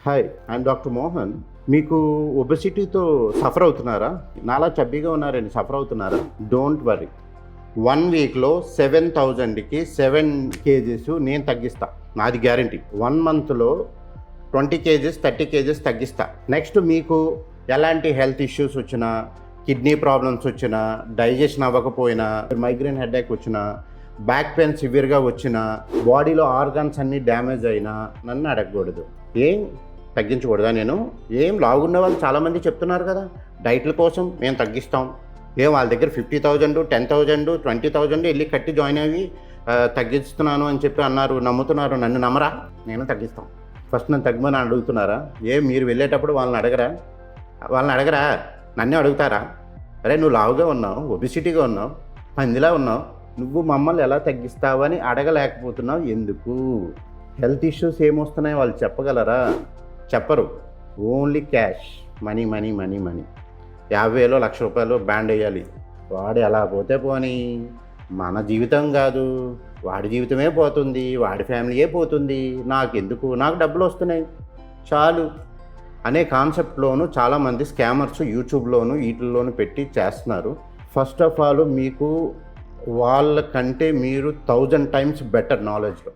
Hi, I'm doctor Mohan. మీకు ఒబెసిటీతో suffer అవుతున్నారా? నాలా చబ్బీగా ఉన్నారని సఫర్ అవుతున్నారా? Don't worry. 1 వీక్లో 7,000కి 7 కేజీస్ నేను తగ్గిస్తా. నాది గ్యారంటీ. 1 మంత్లో 20 కేజీస్ 30 కేజీస్ తగ్గిస్తా. నెక్స్ట్ మీకు ఎలాంటి హెల్త్ ఇష్యూస్ వచ్చినా, కిడ్నీ ప్రాబ్లమ్స్ వచ్చినా, డైజెషన్ అవ్వకపోయినా, మైగ్రేన్ హెడేక్ వచ్చినా, బ్యాక్ పెయిన్ సివియర్గా వచ్చినా, బాడీలో ఆర్గాన్స్ అన్నీ డ్యామేజ్ అయినా నన్ను అడగకూడదు. ఏం తగ్గించకూడదా? నేను ఏం లావున్న వాళ్ళు చాలామంది చెప్తున్నారు కదా, డైట్ల కోసం మేము తగ్గిస్తాం. ఏం వాళ్ళ దగ్గర 50,000 10,000 20,000 వెళ్ళి కట్టి జాయిన్ అయ్యి తగ్గిస్తున్నాను అని చెప్పి అన్నారు, నమ్ముతున్నారు. నన్ను నమ్మరా? నేను తగ్గిస్తాం. ఫస్ట్ నన్ను తగ్గమని అడుగుతున్నారా? మీరు వెళ్ళేటప్పుడు వాళ్ళని అడగరా? నన్నే అడుగుతారా? అరే నువ్వు లావుగా ఉన్నావు, ఒబిసిటీగా ఉన్నావు, పందిలా ఉన్నావు, నువ్వు మమ్మల్ని ఎలా తగ్గిస్తావని అడగలేకపోతున్నావు ఎందుకు? హెల్త్ ఇష్యూస్ ఏమొస్తున్నాయో వాళ్ళు చెప్పగలరా? చెప్పరు. Only cash, money money money money. 50,000 1,00,000 band వేయాలి. వాడు ఎలా పోతే పోనీ, మన జీవితం కాదు, వాడి జీవితమే పోతుంది, వాడి ఫ్యామిలీయే పోతుంది, నాకెందుకు, నాకు డబ్బులు వస్తున్నాయి చాలు అనే కాన్సెప్ట్లోనూ చాలామంది స్కామర్స్ యూట్యూబ్లోను వీటిల్లోనూ పెట్టి చేస్తున్నారు. ఫస్ట్ ఆఫ్ ఆల్ మీకు వాళ్ళకంటే మీరు 1000 టైమ్స్ బెటర్ నాలెడ్జ్లో.